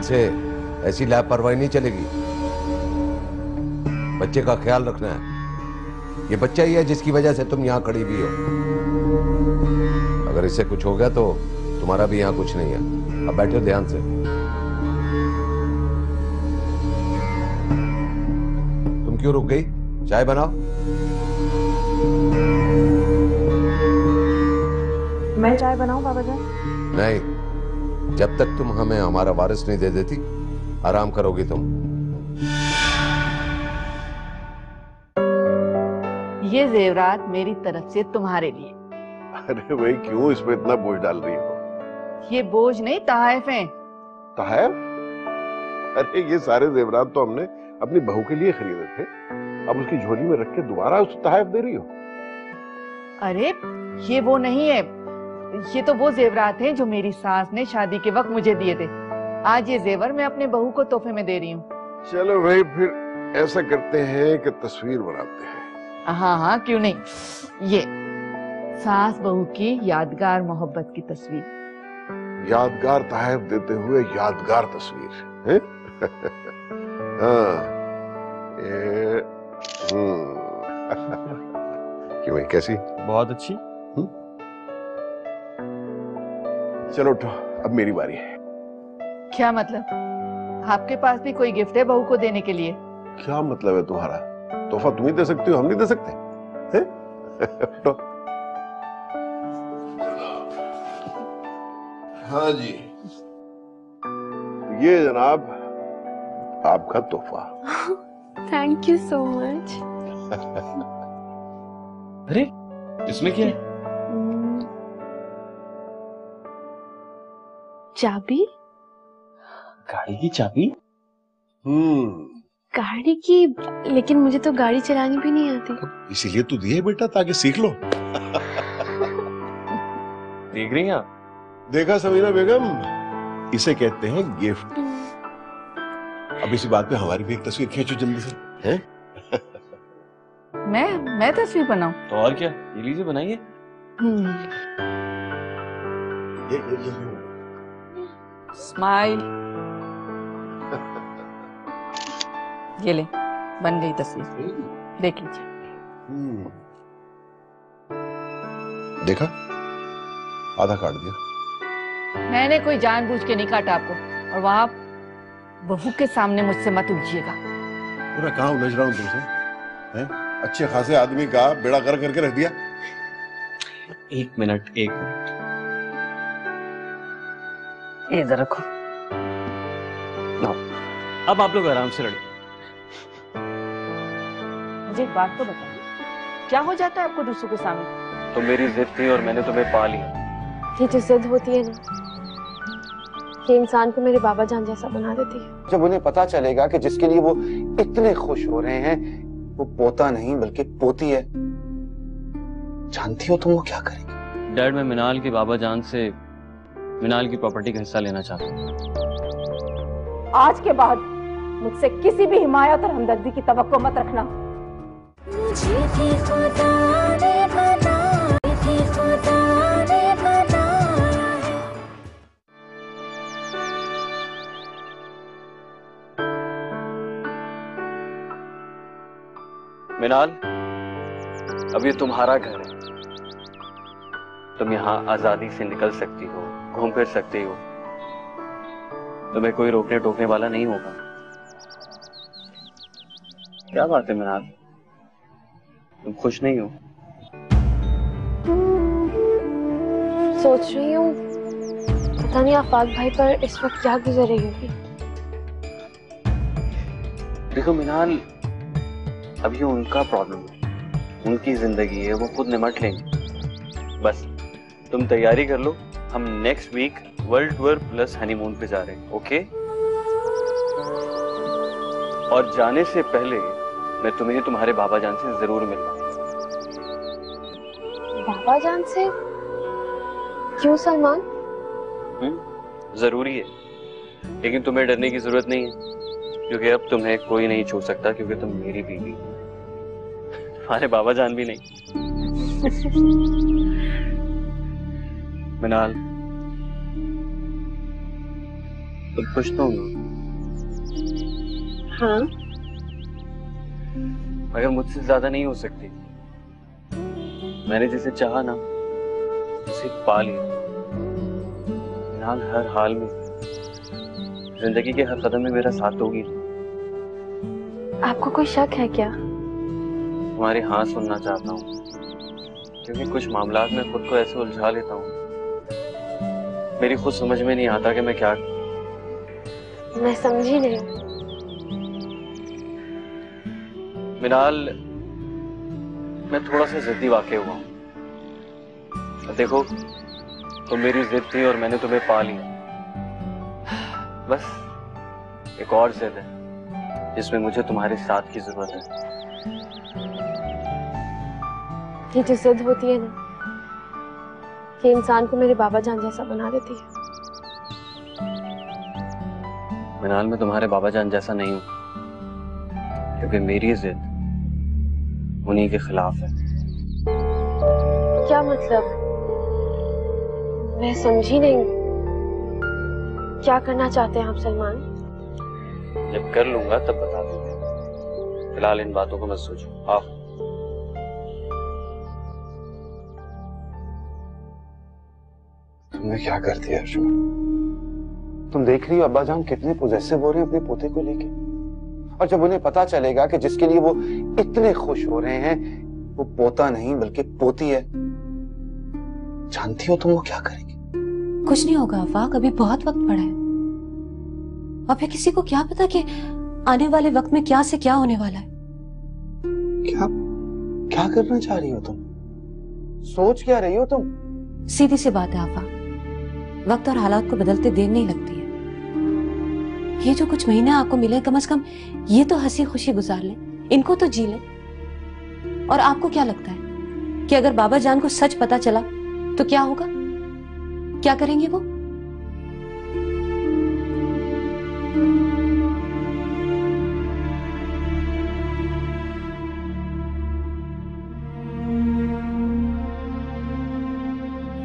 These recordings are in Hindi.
ध्यान से, ऐसी लापरवाही नहीं चलेगी। बच्चे का ख्याल रखना है। ये बच्चा ही है जिसकी वजह से तुम यहाँ खड़ी भी हो। अगर इसे कुछ हो गया तो तुम्हारा भी यहाँ कुछ नहीं है। अब बैठो ध्यान से। तुम क्यों रुक गई? चाय बनाओ। मैं चाय बनाऊं बाबा जान? नहीं, जब तक तुम हमें हमारा वारिस नहीं दे देती आराम करोगी तुम। ये जेवरात मेरी तरफ से तुम्हारे लिए। अरे भाई क्यों इसमें इतना बोझ डाल रही हो? ये बोझ नहीं, तोहफे हैं। तहफ? अरे ये सारे जेवरात तो हमने अपनी बहू के लिए खरीदे थे, अब उसकी झोली में रख के दोबारा उसे तहफ दे रही हो? अरे ये वो नहीं है, ये तो वो जेवरात हैं जो मेरी सास ने शादी के वक्त मुझे दिए थे। आज ये जेवर मैं अपने बहू को तोहफे में दे रही हूँ। चलो भाई फिर ऐसा करते हैं कि तस्वीर बनाते हैं। हाँ हाँ क्यों नहीं, ये सास बहू की यादगार मोहब्बत की तस्वीर। यादगार तहफ देते हुए यादगार तस्वीर है? हाँ, क्यों भाई कैसी? बहुत अच्छी। चलो उठो, अब मेरी बारी है। क्या मतलब? आपके पास भी कोई गिफ्ट है बहू को देने के लिए? क्या मतलब है तुम्हारा? तोहफा तुम ही दे सकती हो, हम नहीं दे सकते हैं? उठो। हाँ जी, ये जनाब आपका तोहफा। Thank you so much. अरे इसमें क्या है? चाबी? गाड़ी की चाबी? गाड़ी की, लेकिन मुझे तो गाड़ी चलानी भी नहीं आती। इसीलिए तो दिए बेटा, ताकि सीख लो। देख रही हैं आप? देखा समीना बेगम, इसे कहते हैं गिफ्ट। अब इसी बात पे हमारी भी एक तस्वीर खींचो जल्दी से, हैं? मैं तस्वीर बनाऊं? तो और क्या, ये लीजिए बनाइए। ये स्माइल। ये ले, बन गई तस्वीर, देख लीजिए। देखा, आधा काट दिया। मैंने कोई जानबूझ के नहीं काटा आपको, और वहां बहू के सामने मुझसे मत उलझिएगा। पूरा कहाँ उलझ रहा हूँ तुमसे, हैं? अच्छे खासे आदमी का बेड़ा गर्क करके रख दिया। एक मिनट। इधर रखो। अब आप लोग आराम से लड़िए। मुझे एक बात तो बताइए, क्या हो जाता है आपको दूसरों के सामने? तो मेरी जिद थी और मैंने तुम्हें पा लिया। ये जो जिद होती है ना, ये इंसान को मेरे बाबा जान जैसा बना देती है। जब उन्हें पता चलेगा कि जिसके लिए वो इतने खुश हो रहे हैं वो पोता नहीं बल्कि पोती है, जानती हो तुम वो क्या करेगी? डैड, मैं मिनाल के बाबा जान से मिनाल की प्रॉपर्टी का हिस्सा लेना चाहता हूँ। आज के बाद मुझसे किसी भी हिमायत और हमदर्दी की तवक्को मत रखना। मुझे भी खुदा ने बनाया है। मिनाल, अब ये तुम्हारा घर है। तुम यहाँ आजादी से निकल सकती हो, घूम फिर सकती हो। तुम्हें कोई रोकने टोकने वाला नहीं होगा। क्या बात है मिनाल, तुम खुश नहीं हो? सोच रही हूँ, पता नहीं आफाक भाई पर इस वक्त क्या गुजर रही होगी। देखो मिनाल, अब ये उनका प्रॉब्लम है, उनकी जिंदगी है, वो खुद निमट लेंगे। बस तुम तैयारी कर लो, हम next week world tour plus honeymoon पे जा रहे हैं, ओके? और जाने से पहले मैं तुम्हें तुम्हारे बाबा जान से जरूर मिलूंगा। बाबा जान से? क्यों सलमान? जरूरी है, लेकिन तुम्हें डरने की जरूरत नहीं है, क्योंकि अब तुम्हें कोई नहीं छू सकता, क्योंकि तुम मेरी बीवी, तुम्हारे बाबा जान भी नहीं। मिनाल, तुम खुश तो हो? हाँ, मगर मुझसे ज्यादा नहीं हो सकती। मैंने जिसे चाहा ना उसे पा लिया। हर हाल में, जिंदगी के हर कदम में मेरा साथ दोगी। आपको कोई शक है क्या? तुम्हारी हाँ सुनना चाहता हूँ, क्योंकि कुछ मामलात में खुद को ऐसे उलझा लेता हूँ, मेरी खुद समझ में नहीं आता कि मैं क्या। मैं समझी नहीं। मिनाल, मैं थोड़ा सा जिद्दी वाक़ई हुआ हूँ। देखो, तुम मेरी जिद थी और मैंने तुम्हें पा लिया। बस एक और जिद है जिसमें मुझे तुम्हारे साथ की जरूरत है। ये जो जिद होती है ना, ये इंसान को मेरे बाबा जान जैसा बना देती है। मिनाल, मैं तुम्हारे बाबा जान जैसा नहीं हूं, क्योंकि मेरी जिद उन्हीं के खिलाफ है। क्या मतलब? मैं समझी नहीं। क्या करना चाहते हैं आप सलमान? जब कर लूंगा तब बता दूंगा। फिलहाल इन बातों को मत सोचो। आओ। तुमने क्या कर दिया अर्जुन? तुम देख रही हो अब्बा जान कितने पोजेसिव हो रहे हैं अपने पोते को लेके। और जब उन्हें पता चलेगा कि जिसके लिए वो इतने खुश हो रहे हैं वो पोता नहीं बल्कि पोती है, जानती हो तुम वो क्या करेंगे? कुछ नहीं होगा आफाक, अभी बहुत वक्त पड़ा है। और फिर किसी को क्या पता कि आने वाले वक्त में क्या से क्या होने वाला है। क्या क्या करना चाह रही हो तुम? सोच क्या रही हो तुम? सीधी सी बात है आफाक, वक्त और हालात को बदलते देर नहीं लगती है। ये जो कुछ महीने आपको मिले, कम से कम ये तो हंसी खुशी गुजार ले, इनको तो जी ले। और आपको क्या लगता है कि अगर बाबा जान को सच पता चला तो क्या होगा? क्या करेंगे वो?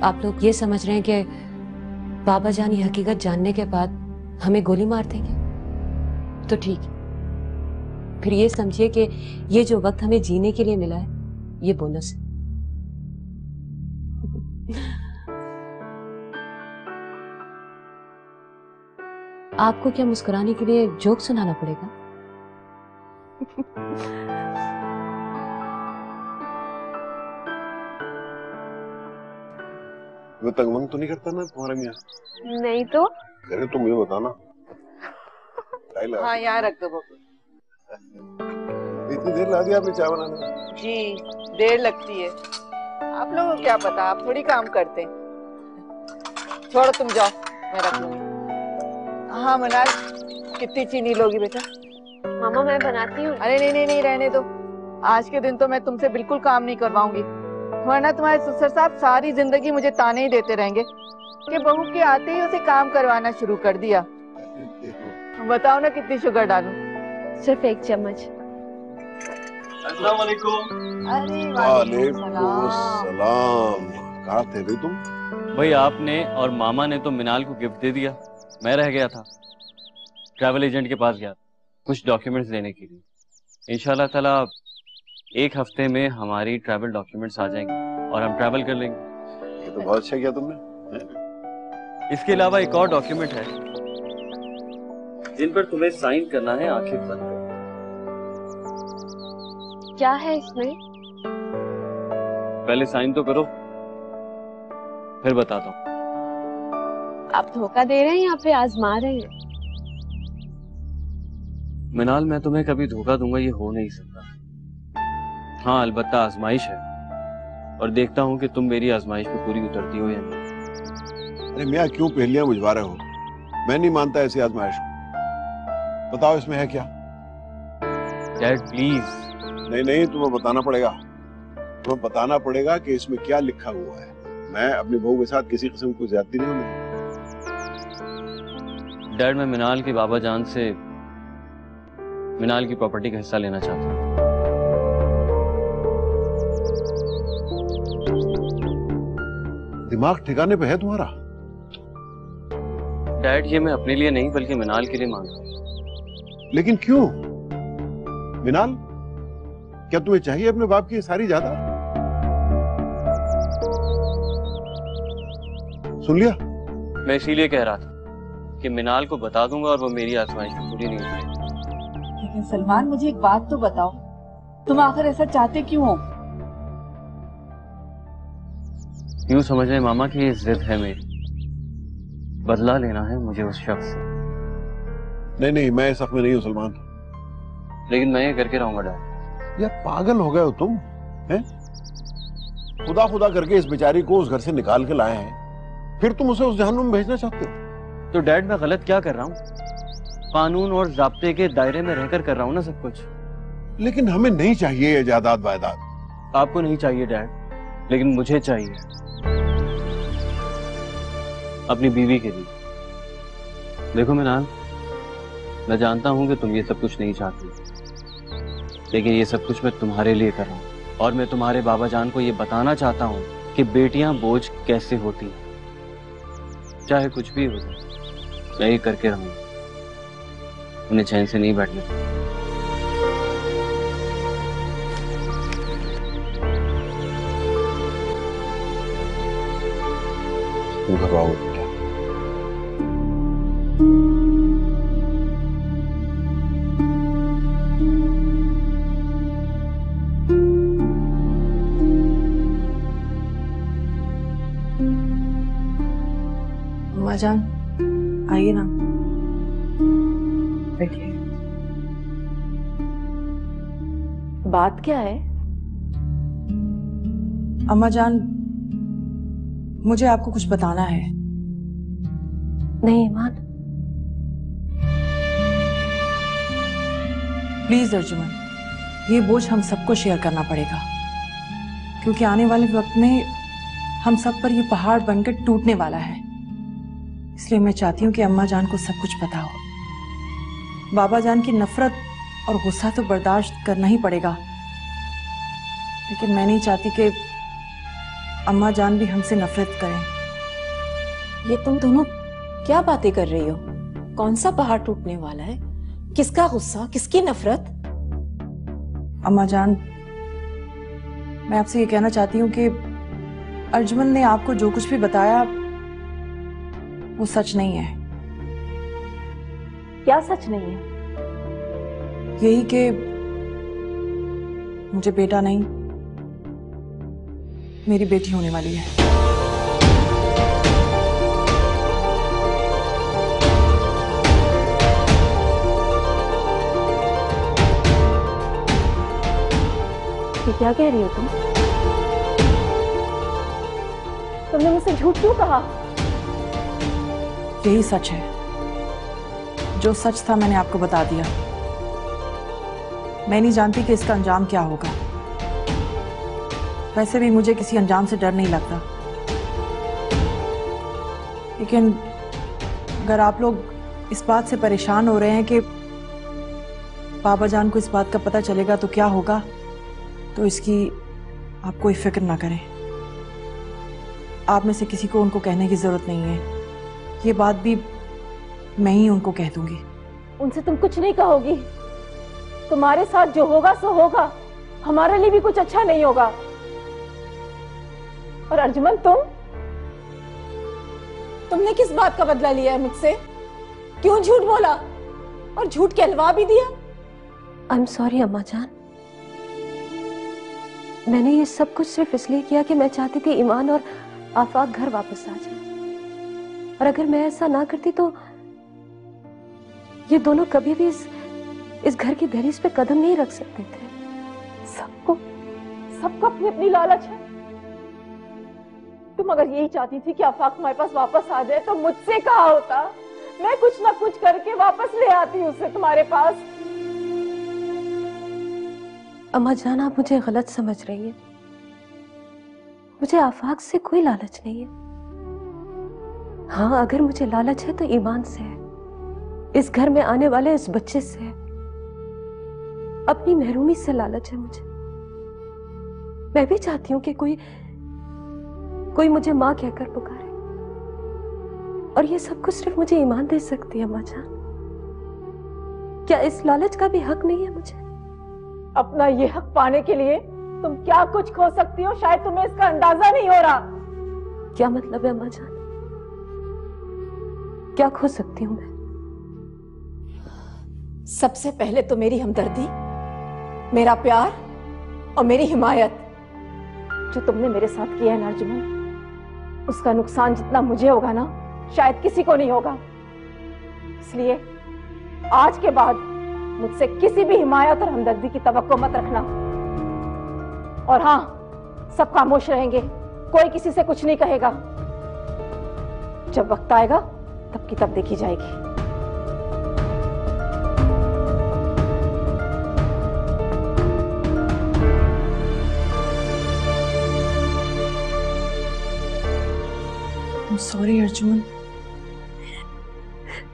आप लोग ये समझ रहे हैं कि बाबा जान ये हकीकत जानने के बाद हमें गोली मार देंगे? तो ठीक है, फिर ये समझिए कि ये जो वक्त हमें जीने के लिए मिला है ये बोनस है। आपको क्या मुस्कुराने के लिए जोक सुनाना पड़ेगा? वो तंगमंग तो नहीं करता ना तुम्हारा मियाँ? नहीं तो करे तो मुझे बताना। हाँ, यहाँ रख दो बबू। इतनी देर ला दी आपने चाय बनाने में? जी, देर लगती है। आप लोगों को क्या पता, आप थोड़ी काम करते हैं। छोड़ो, तुम जाओ, मैं रख लूंगी। हाँ मनाल, कितनी चीनी लोगी बेटा? मामा मैं बनाती हूँ। अरे नहीं नहीं नहीं, रहने दो। आज के दिन तो मैं तुमसे बिल्कुल काम नहीं करवाऊंगी, वरना तुम्हारे ससुर साहब सारी जिंदगी मुझे ताने ही देते रहेंगे कि बहू के आते ही उसे काम करवाना शुरू कर दिया। बताओ ना कितनी शुगर डालूं? सिर्फ 1 चम्मच। अस्सलाम वालेकुम। अरे वालेकुम सलाम। कहाँ थे भाई तुम? भाई, आपने और मामा ने तो मिनाल को गिफ्ट दे दिया, मैं रह गया था। ट्रैवल एजेंट के पास गया कुछ डॉक्यूमेंट्स लेने के लिए। इंशाल्लाह ताला 1 हफ्ते में हमारी ट्रैवल डॉक्यूमेंट्स आ जाएंगे और हम ट्रैवल कर लेंगे। ये तो बहुत अच्छा किया तुमने। इसके अलावा एक और डॉक्यूमेंट है जिन पर तुम्हें साइन करना है आंखें बंद कर। क्या है इसमें? पहले साइन तो करो, फिर बताता हूँ। आप धोखा दे रहे हैं या फिर आजमा रहे हैं? मिनाल, मैं तुम्हें कभी धोखा दूंगा ये हो नहीं सकता। हाँ, अलबत्ता आजमाइश है और देखता हूँ कि तुम मेरी आजमाइश पे पूरी उतरती हो या नहीं। अरे मियाँ, क्यों पहेलियां बुझवा रहे हो? मैं नहीं मानता ऐसी आजमाइश को। बताओ इसमें है क्या? Dad please. नहीं नहीं, तुम्हें बताना पड़ेगा। तुम्हें बताना पड़ेगा कि इसमें क्या लिखा हुआ है। मैं अपनी बहू के साथ किसी किस्म की ज्यादती नहीं होने। डैड, मैं मिनाल के बाबा जान से मिनाल की प्रॉपर्टी का हिस्सा लेना चाहता हूँ। दिमाग ठिकाने पे है तुम्हारा? डैड, ये मैं अपने लिए नहीं बल्कि मिनाल के लिए मांग रहा हूँ। लेकिन क्यों? मिनाल, क्या तुम्हें चाहिए अपने बाप की सारी जायदाद? सुन लिया? मैं इसीलिए कह रहा था कि मिनाल को बता दूंगा और वो मेरी आजमाइश पूरी नहीं होगी। लेकिन सलमान, मुझे एक बात तो बताओ, तुम आखिर ऐसा चाहते क्यों हो? यूं समझ रहे मामा कि ये जिद है मेरी, बदला लेना है मुझे उस शख्स से। नहीं नहीं, मैं इस हक में नहीं हूं सलमान। लेकिन मैं ये करके रहूंगा डैड। यार पागल हो गए हो तुम, हैं? खुदा खुदा करके इस बेचारी को उस घर से निकाल के लाए हैं, फिर तुम उसे उस जहन्नुम में भेजना चाहते हो? तो डैड मैं गलत क्या कर रहा हूँ? कानून और ज़ाब्ते के दायरे में रहकर कर रहा हूँ ना सब कुछ। लेकिन हमें नहीं चाहिए ये जायदाद वायदाद। आपको नहीं चाहिए डैड, लेकिन मुझे चाहिए, अपनी बीवी के लिए। देखो मिनाल, मैं जानता हूं कि तुम ये सब कुछ नहीं चाहती, लेकिन ये सब कुछ मैं तुम्हारे लिए कर रहा हूं। और मैं तुम्हारे बाबा जान को ये बताना चाहता हूं कि बेटियां बोझ कैसे होती हैं। चाहे कुछ भी हो जाए, मैं ये करके रहूंगा। उन्हें चैन से नहीं बैठने दूंगा। घबराओगे क्या? अम्मा जान, आइए ना, बैठिए। बात क्या है? अम्मा जान, मुझे आपको कुछ बताना है। नहीं ईमान, प्लीज अर्जुमन, ये बोझ हम सबको शेयर करना पड़ेगा, क्योंकि आने वाले वक्त में हम सब पर ये पहाड़ बनकर टूटने वाला है। इसलिए मैं चाहती हूँ कि अम्मा जान को सब कुछ पता हो। बाबा जान की नफरत और गुस्सा तो बर्दाश्त करना ही पड़ेगा, लेकिन मैं नहीं चाहती कि अम्मा जान भी हमसे नफरत करें। ये तुम दोनों क्या बातें कर रही हो? कौन सा पहाड़ टूटने वाला है? किसका गुस्सा, किसकी नफरत? अम्मा जान, मैं आपसे ये कहना चाहती हूँ कि अर्जुमन ने आपको जो कुछ भी बताया वो सच नहीं है। क्या सच नहीं है? यही कि मुझे बेटा नहीं, मेरी बेटी होने वाली है। ये क्या कह रही हो तुम? तुमने मुझसे झूठ क्यों कहा? यही सच है। जो सच था मैंने आपको बता दिया। मैं नहीं जानती कि इसका अंजाम क्या होगा। वैसे भी मुझे किसी अंजाम से डर नहीं लगता, लेकिन अगर आप लोग इस बात से परेशान हो रहे हैं कि बाबा जान को इस बात का पता चलेगा तो क्या होगा, तो इसकी आप कोई फिक्र ना करें। आप में से किसी को उनको कहने की जरूरत नहीं है। ये बात भी मैं ही उनको कह दूंगी। उनसे तुम कुछ नहीं कहोगी? तुम्हारे साथ जो होगा सो होगा, हमारे लिए भी कुछ अच्छा नहीं होगा। और अर्जुमन, तुमने किस बात का बदला लिया है मुझसे? क्यों झूठ बोला और झूठ कहलवा भी दिया? आई एम सॉरी अम्मा जान, मैंने ये सब कुछ सिर्फ इसलिए किया कि मैं चाहती थी ईमान और आफाक घर वापस आ जाए, और अगर मैं ऐसा ना करती तो ये दोनों कभी भी इस घर की दहलीज पे कदम नहीं रख सकते थे। सबको अपनी अपनी लालच है। तुम अगर यही चाहती थी कि आफाक तुम्हारे पास वापस आ जाए तो मुझसे कहा होता, मैं कुछ ना कुछ करके वापस ले आती उसे तुम्हारे पास। अम्मा जान, आप मुझे गलत समझ रही हैं। मुझे आफाक से कोई लालच नहीं है। हाँ, अगर मुझे लालच है तो ईमान से है, इस घर में आने वाले इस बच्चे से है, अपनी महरूमी से लालच है मुझे। मैं भी चाहती हूँ कि कोई मुझे माँ कहकर पुकारे, और ये सब कुछ सिर्फ मुझे ईमान दे सकती है अम्मा जान। क्या इस लालच का भी हक नहीं है मुझे? अपना ये हक पाने के लिए तुम क्या कुछ खो सकती हो, शायद तुम्हें इसका अंदाजा नहीं हो रहा। क्या मतलब है अम्मा जान? क्या खो सकती हूँ मैं? सबसे पहले तो मेरी हमदर्दी, मेरा प्यार और मेरी हिमायत। जो तुमने मेरे साथ किया है ना अर्जुमन, उसका नुकसान जितना मुझे होगा ना, शायद किसी को नहीं होगा। इसलिए आज के बाद मुझसे किसी भी हिमायत और हमदर्दी की तवक्को मत रखना। और हाँ, सब खामोश रहेंगे, कोई किसी से कुछ नहीं कहेगा। जब वक्त आएगा तब की तब देखी जाएगी। सॉरी अर्जुमन,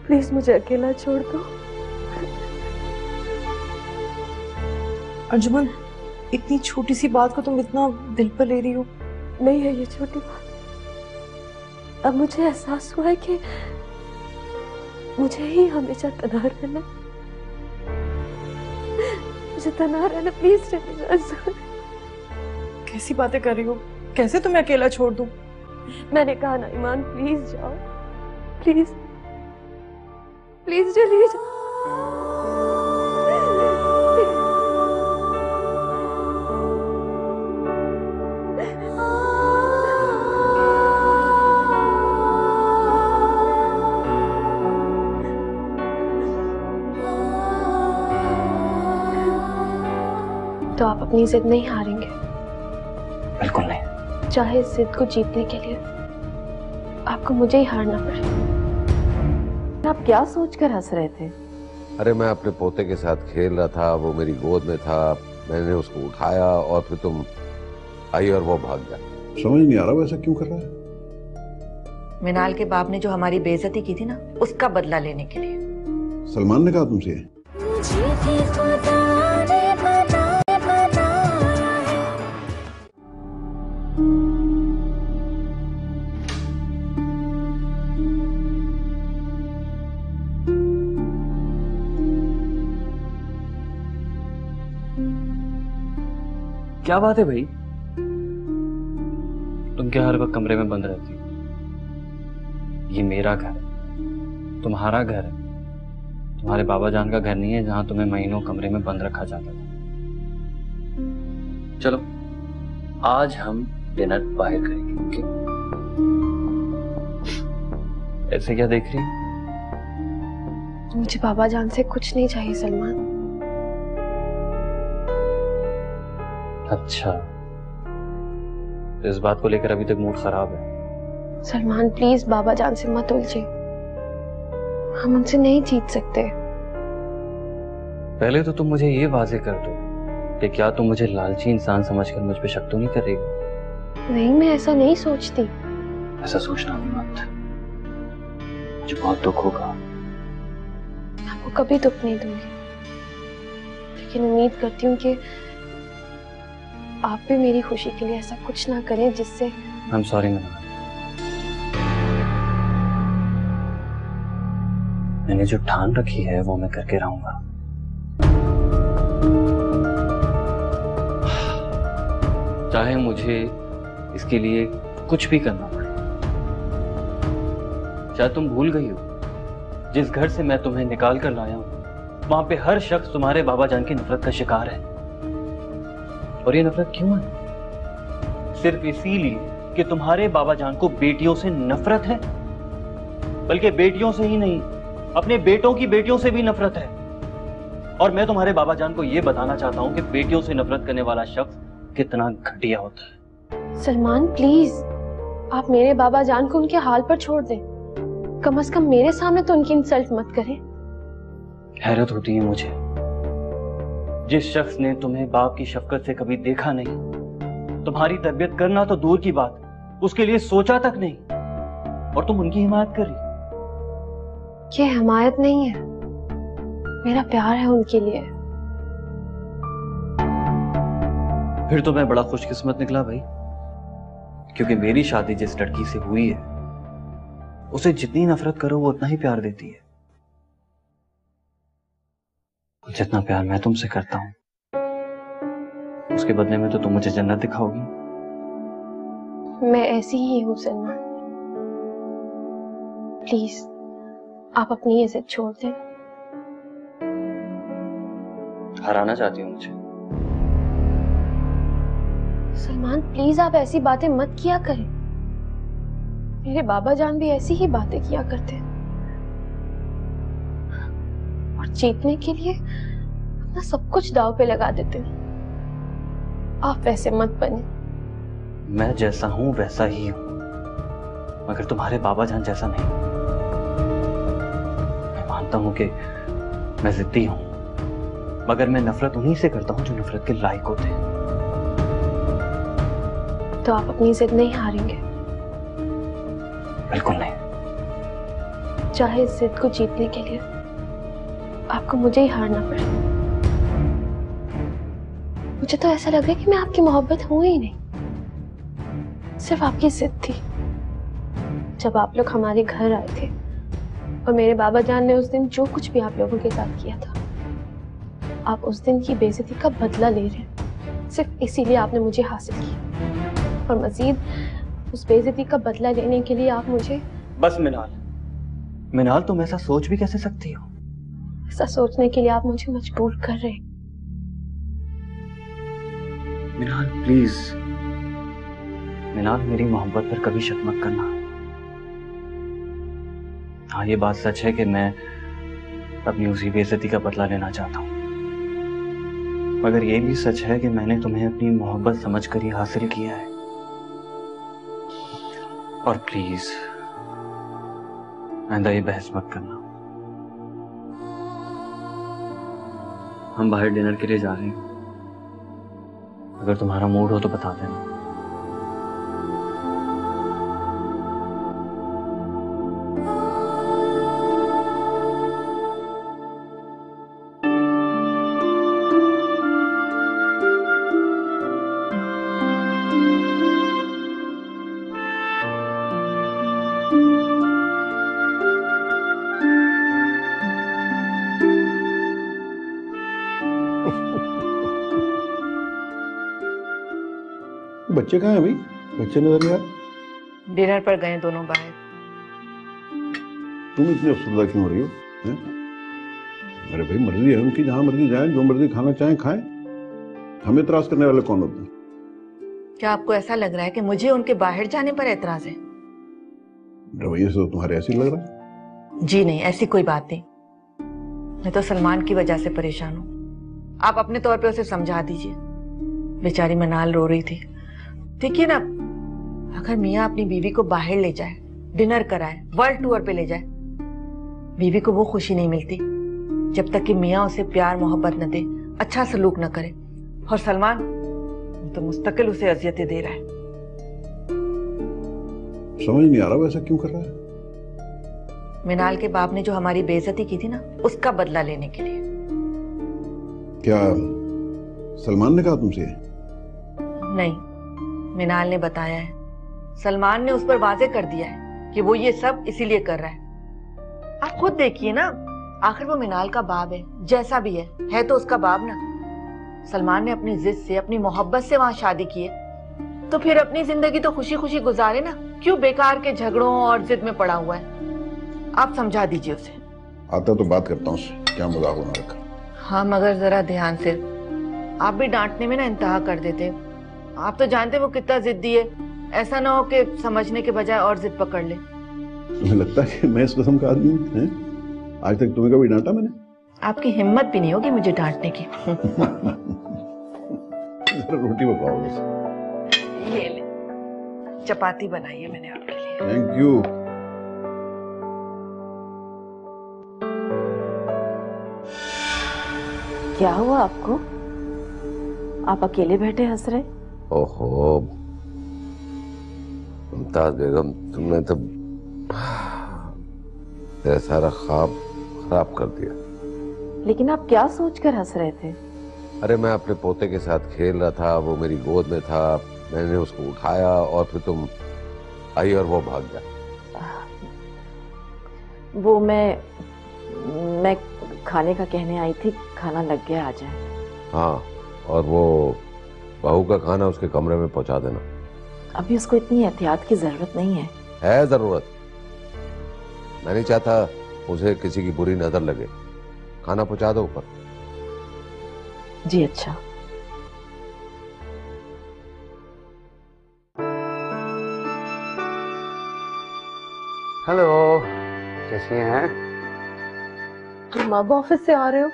प्लीज मुझे अकेला छोड़ दो। अर्जुमन, इतनी छोटी सी बात को तुम इतना दिल पर ले रही हो। नहीं है ये छोटी बात। अब मुझे एहसास हुआ है कि मुझे ही हमेशा तन्हा रहना, मुझे तन्हा रहना। प्लीज चले जाओ। कैसी बातें कर रही हो? कैसे तुम्हें अकेला छोड़ दूं? मैंने कहा ना ईमान, प्लीज जाओ, प्लीज प्लीज चली जाओ। तो आप अपनी जिद नहीं हारेंगे? बिल्कुल नहीं। चाहे इस जिद को जीतने के लिए आपको मुझे ही हारना पड़े। आप क्या सोचकर हंस रहे थे? अरे मैं अपने पोते के साथ खेल रहा था, वो मेरी गोद में था, मैंने उसको उठाया और फिर तुम आई और वो भाग गया। समझ नहीं आ रहा वैसा क्यों कर रहा है। मिनाल के बाप ने जो हमारी बेइज्जती की थी ना, उसका बदला लेने के लिए। सलमान ने कहा तुमसे? मुझे भी खुदा ने बनाया है। क्या बात है भाई, तुम क्या हर वक्त कमरे में बंद रहती हो? ये मेरा घर है, तुम्हारा घर है, तुम्हारे बाबा जान का घर नहीं है जहां तुम्हें महीनों कमरे में बंद रखा जाता था। चलो आज हम डिनर बाहर करेंगे, ओके? ऐसे क्या देख रही? मुझे बाबा जान से कुछ नहीं चाहिए सलमान। अच्छा, इस बात को लेकर अभी तक मूड खराब है। सलमान प्लीज बाबा जान से मत उलझिए, हम उनसे नहीं जीत सकते। पहले तो तुम मुझे ये वाजे कर दो कि क्या तुम मुझे लालची इंसान समझकर मुझ पे शक तो नहीं कर रही? नहीं, मैं ऐसा नहीं सोचती। ऐसा सोचना भी मत, मुझे बहुत दुख होगा। आपको कभी दुख नहीं दूंगी, लेकिन उम्मीद करती हूँ कि आप भी मेरी खुशी के लिए ऐसा कुछ ना करें जिससे। आई एम सॉरी मिनाल, मैंने जो ठान रखी है वो मैं करके रहूंगा। चाहे मुझे इसके लिए कुछ भी करना पड़े। शायद तुम भूल गई हो, जिस घर से मैं तुम्हें निकाल कर लाया हूं वहां पे हर शख्स तुम्हारे बाबा जान की नफरत का शिकार है। और ये नफरत क्यों है? सिर्फ इसीलिए कि तुम्हारे बाबा जान को बेटियों से नफरत है, बल्कि बेटियों से ही नहीं, अपने बेटों की बेटियों से भी नफरत है। और मैं तुम्हारे बाबा जान को यह बताना चाहता हूं कि बेटियों से नफरत करने वाला शख्स कितना घटिया होता है। सलमान प्लीज, आप मेरे बाबा जान को उनके हाल पर छोड़ दें। कम से कम मेरे सामने तो उनकी इंसल्ट मत करें। हैरत होती है मुझे, जिस शख्स ने तुम्हें बाप की शफकत से कभी देखा नहीं, तुम्हारी तरबियत करना तो दूर की बात, उसके लिए सोचा तक नहीं, और तुम उनकी हिमायत कर रही। ये हिमायत नहीं है, मेरा प्यार है उनके लिए। फिर तो मैं बड़ा खुशकिस्मत निकला भाई, क्योंकि मेरी शादी जिस लड़की से हुई है उसे जितनी नफरत करो वो उतना ही प्यार देती है। जितना प्यार मैं तुमसे करता हूं उसके बदले में तो तुम मुझे जन्नत दिखाओगी। मैं ऐसी ही हूँ सलमान, प्लीज आप अपनी ये जिद छोड़ दें। हराना चाहती हूँ मुझे? सलमान प्लीज आप ऐसी बातें मत किया करें। मेरे बाबा जान भी ऐसी ही बातें किया करते हैं और जीतने के लिए अपना सब कुछ दांव पे लगा देते हैं। आप वैसे मत बने। मैं जैसा हूं वैसा ही हूं, मगर तुम्हारे बाबा जान जैसा नहीं। मैं मानता हूं कि मैं जिद्दी हूं, मगर मैं नफरत उन्हीं से करता हूं जो नफरत के लायक होते हैं। तो आप अपनी जिद नहीं हारेंगे? बिल्कुल नहीं। चाहे इस जिद को जीतने के लिए आपको मुझे ही हारना पड़े। मुझे तो ऐसा लग रहा है कि मैं आपकी मोहब्बत हूं ही नहीं, सिर्फ आपकी जिद थी। जब आप लोग हमारे घर आए थे और मेरे बाबा जान ने उस दिन जो कुछ भी आप लोगों के साथ किया था, आप उस दिन की बेइज्जती का बदला ले रहे हैं। सिर्फ इसीलिए आपने मुझे हासिल किया और मजीद उस बेइज्जती का बदला लेने के लिए आप मुझे। बस मिनाल तुम ऐसा सोच भी कैसे सकती हो? ऐसा सोचने के लिए आप मुझे मजबूर कर रहे हैं। मिनाल प्लीज, मिनाल मेरी मोहब्बत पर कभी शक मत करना। हाँ ये बात सच है कि मैं अपनी उसी बेइज्जती का बदला लेना चाहता हूँ, मगर ये भी सच है कि मैंने तुम्हें अपनी मोहब्बत समझकर ही हासिल किया है। और प्लीज आइंदा ये बहस मत करना। हम बाहर डिनर के लिए जा रहे हैं, अगर तुम्हारा मूड हो तो बता देना। बच्चे कहाँ हैं भाई? बच्चे नजर नहीं आ रहे। डिनर पर गए दोनों बाहर। तुम इतनी अफसरदा क्यों हो रही हो? हैं? अरे भाई मर्जी है उनकी, जहां मर्जी जाएं, जो मर्जी खाना चाहें खाएं। हमें इतराज करने वाले कौन होते हैं? क्या आपको ऐसा लग रहा है कि मुझे उनके बाहर जाने पर एतराज है? रवैये से तो तुम्हारे ऐसे ही लग रहा है। जी नहीं, ऐसी कोई बात नहीं। मैं तो सलमान की वजह से परेशान हूँ। आप अपने तौर पे उसे समझा दीजिए। बेचारी मनाल रो रही थी। देखिए ना, अगर मियाँ अपनी बीवी को बाहर ले जाए, डिनर कराए, वर्ल्ड टूर पे ले जाए, बीवी को वो खुशी नहीं मिलती जब तक कि मियाँ उसे प्यार मोहब्बत न दे, अच्छा सलूक न करे। और सलमान तो मुस्तकिल उसे अजियतें दे रहा है। समझ नहीं आ रहा वैसा क्यों कर रहा है? मिनाल के बाप ने जो हमारी बेइज्जती की थी ना, उसका बदला लेने के लिए। क्या सलमान ने कहा तुमसे? नहीं, मिनाल ने बताया है। सलमान ने उस पर वाजे कर दिया है कि वो ये सब इसीलिए कर रहा है। आप खुद देखिए ना, आखिर वो मिनाल का बाप है, जैसा भी है तो उसका बाप ना। सलमान ने अपनी जिद से, अपनी मोहब्बत से वहां शादी की है, तो फिर अपनी जिंदगी तो खुशी खुशी गुजारे ना। क्यों बेकार के झगड़ों और जिद में पड़ा हुआ है? आप समझा दीजिए उसे। आता तो बात करता हूँ उससे, क्या मजाक बना रखा। हाँ मगर जरा ध्यान से। आप भी डांटने में ना इंतहा कर देते। आप तो जानते वो कितना जिद्दी है। ऐसा ना हो कि समझने के बजाय और जिद पकड़ ले। तुम्हें लगता है कि मैं इस किस्म का आदमी हूँ? आज तक तुम्हें कभी डांटा मैंने? आपकी हिम्मत भी नहीं होगी मुझे डांटने की। रोटी पकाओगे? ये ले, चपाती बनाई है मैंने आपके लिए। Thank you. क्या हुआ आपको? आप अकेले बैठे हंस रहे? ओहो मुमताज बेगम, तुमने तो मेरा सारा ख्वाब खराब कर दिया। लेकिन आप क्या सोचकर हंस रहे थे? अरे मैं अपने पोते के साथ खेल रहा था, वो मेरी गोद में था, मैंने उसको उठाया और फिर तुम आई और वो भाग गया। वो मैं खाने का कहने आई थी, खाना लग गया, आ जाए। हाँ, और वो बहू का खाना उसके कमरे में पहुंचा देना। अभी उसको इतनी एहतियात की जरूरत नहीं है जरूरत। मैं नहीं चाहता उसे किसी की बुरी नजर लगे। खाना पहुंचा दो ऊपर। जी अच्छा। हेलो, कैसी हैं? तुम अब ऑफिस से आ रहे हो?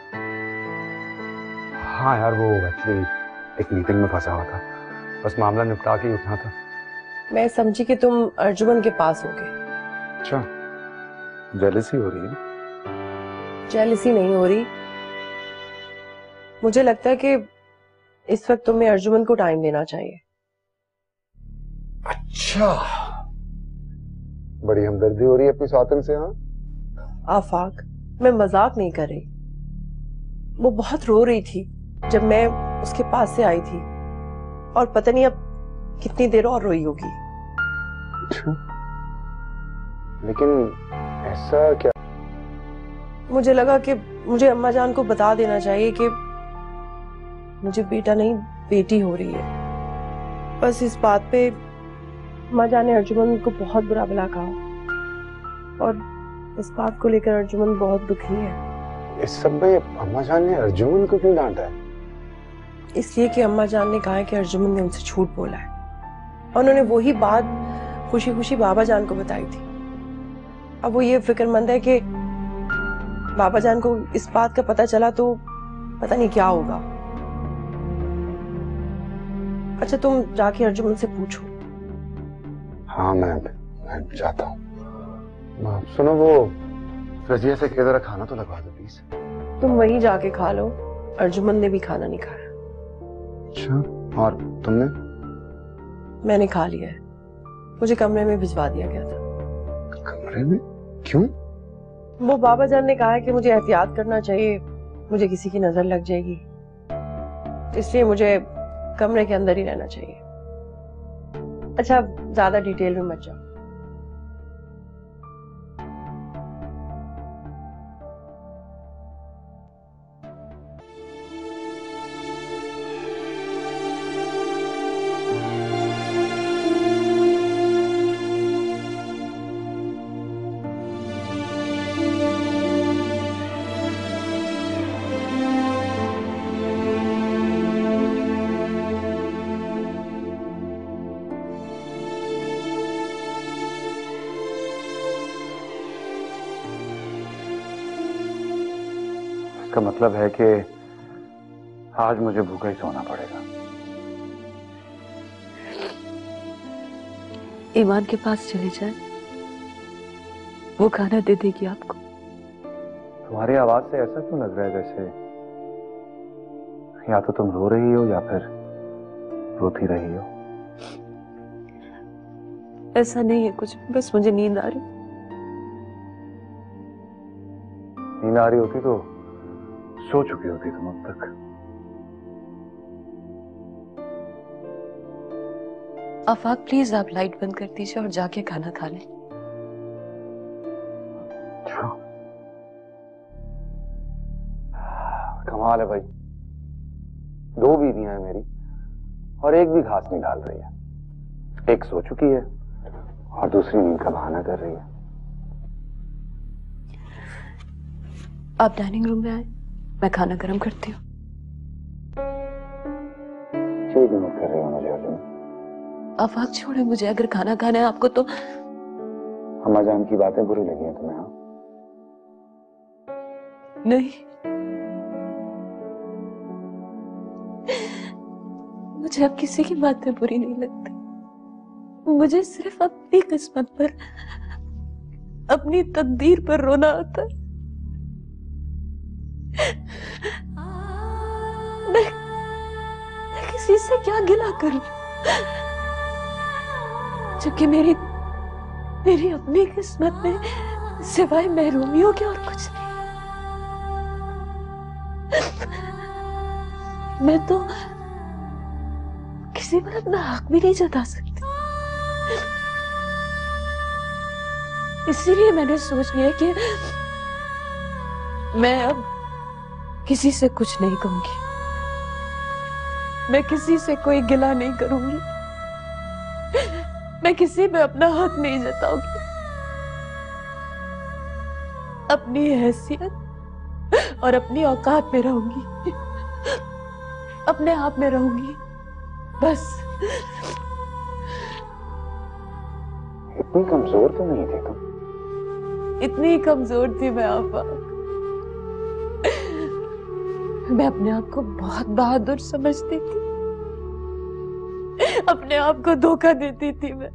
हाँ यार, वो एक्चुअली एक मीटिंग में फंसा हुआ था, बस मामला निपटा के ही उठना था। मैं समझी कि तुम अर्जुमन के पास होगे। अच्छा, जेलसी हो रही है? जेलसी नहीं हो रही, मुझे लगता है कि इस वक्त तुम्हें अर्जुमन को टाइम देना चाहिए। अच्छा, बड़ी हमदर्दी हो रही है अपनी सौतन से। हाँ आफाक, मैं मजाक नहीं कर रही। वो बहुत रो रही थी जब मैं उसके पास से आई थी, और पता नहीं अब कितनी देर और रोई होगी। अच्छा, लेकिन ऐसा क्या? मुझे लगा कि मुझे अम्मा जान को बता देना चाहिए कि मुझे बेटा नहीं बेटी हो रही है। बस इस बात पे अम्मा जान ने अर्जुमन को बहुत बुरा भला कहा, और इस बात को लेकर अर्जुमन बहुत दुखी है। इस सब में अम्मा जान ने अर्जुमन को क्यों डांटा है? इसलिए कि अम्मा जान ने कहा है कि अर्जुमन ने उनसे झूठ बोला है, और उन्होंने वही बात खुशी खुशी बाबा जान को बताई थी। अब वो ये फिक्रमंद है कि बाबा जान को इस बात का पता चला तो पता नहीं क्या होगा। अच्छा, तुम जाके अर्जुमन से पूछो। हाँ, मैं जाता हूँ। सुनो, वो रजिया से कह जरा खाना तो लगवा दो प्लीज। तुम वहीं जाके खा लो, अर्जुमन ने भी खाना नहीं खाया। अच्छा, और तुमने? मैंने खा लिया है, मुझे कमरे में भिजवा दिया गया था। कमरे में? क्यों? वो बाबा जान ने कहा है कि मुझे एहतियात करना चाहिए, मुझे किसी की नजर लग जाएगी, इसलिए मुझे कमरे के अंदर ही रहना चाहिए। अच्छा, ज्यादा डिटेल में मत जाओ। इसका मतलब है कि आज मुझे भूखा ही सोना पड़ेगा। ईमान के पास चले जाए, वो खाना दे देगी आपको। तुम्हारी आवाज से ऐसा क्यों लग रहा है जैसे या तो तुम रो रही हो या फिर रोती रही हो? ऐसा नहीं है कुछ, बस मुझे नींद आ रही। नींद आ रही होती तो सो चुकी होती तुम अब तक। आफाक प्लीज आप लाइट बंद कर दीजिए और जाके खाना खा लें। कमाल है भाई, 2 बीवियां हैं मेरी और एक भी घास नहीं डाल रही है। एक सो चुकी है और दूसरी नींद का बहाना कर रही है। आप डाइनिंग रूम में आए, मैं खाना गर्म करती हूँ। क्यों इग्नोर कर रही हो मुझे अर्जुन? आफाक छोड़े मुझे, अगर खाना खाना है आपको तो। अम्मा जान की बातें बुरी लगी हैं तुम्हें? हाँ, नहीं, मुझे अब किसी की बातें बुरी नहीं लगती। मुझे सिर्फ अपनी किस्मत पर, अपनी तकदीर पर रोना आता है। मैं किसी से क्या गिला करूं, जबकि मेरी अपनी किस्मत में सिवाय महरूमियों के और कुछ नहीं। मैं तो किसी पर अपना हक भी नहीं जता सकती। इसीलिए मैंने सोच लिया कि मैं अब किसी से कुछ नहीं कहूंगी, मैं किसी से कोई गिला नहीं करूंगी, मैं किसी पे अपना हक नहीं जताऊंगी। अपनी हैसियत और अपनी औकात में रहूंगी, अपने आप में रहूंगी, बस। इतनी कमजोर तो नहीं थी तुम। इतनी कमजोर थी मैं आफाक। मैं अपने आप को बहुत बहादुर समझती थी, अपने आप को धोखा देती थी मैं।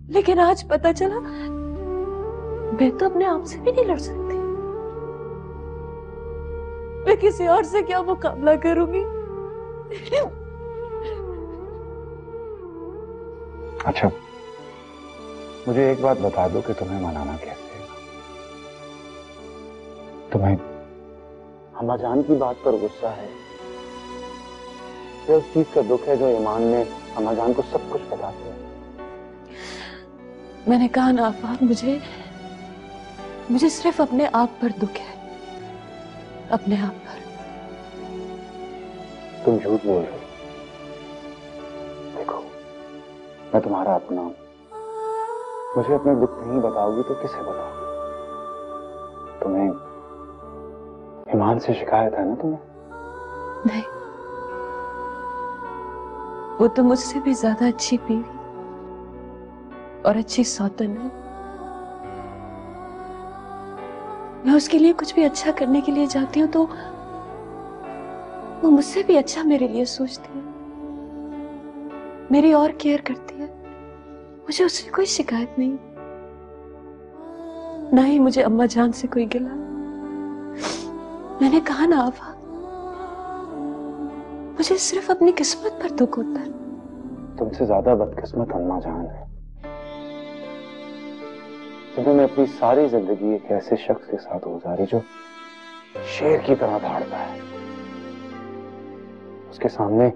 लेकिन आज पता चला मैं तो अपने आप से भी नहीं लड़ सकती। मैं किसी और से क्या मुकाबला करूंगी? अच्छा, मुझे एक बात बता दो कि तुम्हें मनाना कैसे है? तुम्हें अम्माजान की बात पर गुस्सा है या उस चीज का दुख है जो ईमान ने अम्माजान को सब कुछ बता दिया? मैंने कहा ना आफाक, मुझे सिर्फ अपने आप पर दुख है, अपने आप पर। तुम झूठ बोल रहे हो। देखो, मैं तुम्हारा अपना हूं। मुझे अपने दुख नहीं बताओगी तो किसे बताओगी? तुम्हें ईमान से शिकायत है ना तुम्हें? नहीं, वो तो मुझसे भी ज्यादा अच्छी बीवी और अच्छी सौतन है। मैं उसके लिए कुछ भी अच्छा करने के लिए जाती हूँ तो वो मुझसे भी अच्छा मेरे लिए सोचती है, मेरी और केयर करती है। मुझे उससे कोई शिकायत नहीं, ना ही मुझे अम्मा जान से कोई गिला। मैंने कहा ना आफा, मुझे सिर्फ अपनी किस्मत पर दुख होता है। तुमसे ज्यादा बदकिस्मत अम्मा जान है, जिन्होंने अपनी सारी जिंदगी एक ऐसे शख्स के साथ गुजारी जो शेर की तरह दहाड़ता है। उसके सामने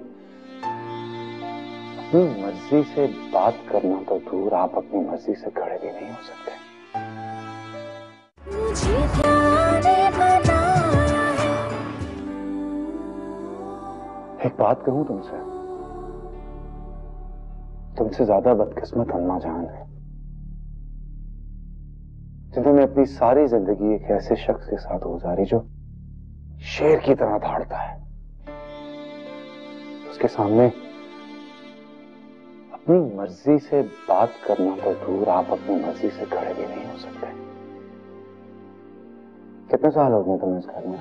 अपनी मर्जी से बात करना तो दूर, आप अपनी मर्जी से खड़े भी नहीं हो सकते। मुझे प्यार बनाया है। एक बात कहूं तुमसे, तुमसे ज्यादा बदकिस्मत अम्मा जान है, जिन्होंने अपनी सारी जिंदगी एक ऐसे शख्स के साथ गुजारी जो शेर की तरह दहाड़ता है। उसके सामने अपनी मर्जी से बात करना तो दूर, आप अपनी मर्जी से खड़े भी नहीं हो सकते। कितने साल हो गए तुम्हें इस घर में?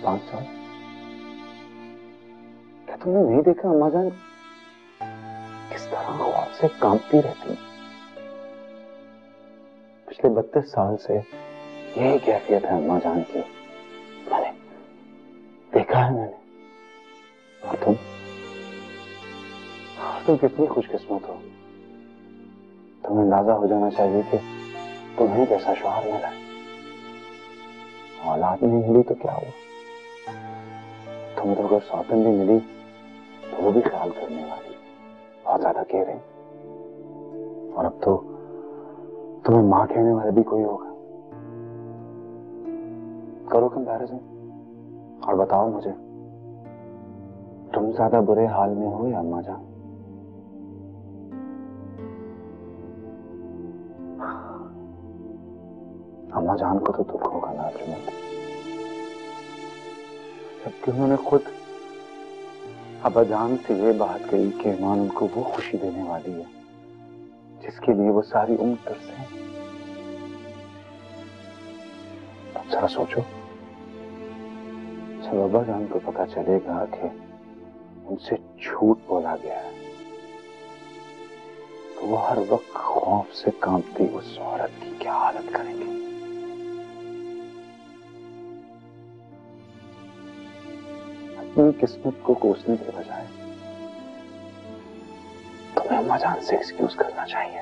5 साल। क्या तुमने नहीं देखा अम्मा जान किस तरह ख्वाब से कांपती रहती है? पिछले 32 साल से यही कैफियत है अम्मा जान की। मैंने देखा है, मैंने। और तुम कितनी खुशकिस्मत हो। तुम्हें अंदाजा हो जाना चाहिए कि तुम्हें कैसा शौहर मिला है। औलाद नहीं मिली तो क्या हुआ, तुम्हें तो अगर सौतन भी मिली तो वो भी ख्याल करने वाली, बहुत ज्यादा केयरिंग। और अब तो तुम्हें मां कहने वाला भी कोई होगा। करो कंपैरिजन और बताओ मुझे, तुम ज्यादा बुरे हाल में हो या अम्मा जान? अम्मा जान को तो दुख होगा ना अर्जुमन, जबकि उन्होंने खुद अब्बा जान से ये बात कही कि ईमान उनको वो खुशी देने वाली है जिसके लिए वो सारी उम्र तरसे हैं। अब जरा सोचो, जब अब्बा जान को पता चलेगा कि उनसे झूठ बोला गया है तो वो हर वक्त खौफ से कांपती उस औरत की क्या हालत करेंगे। अपनी किस्मत को कोसने के बजाय तुम्हें अम्मा जान से एक्सक्यूज करना चाहिए।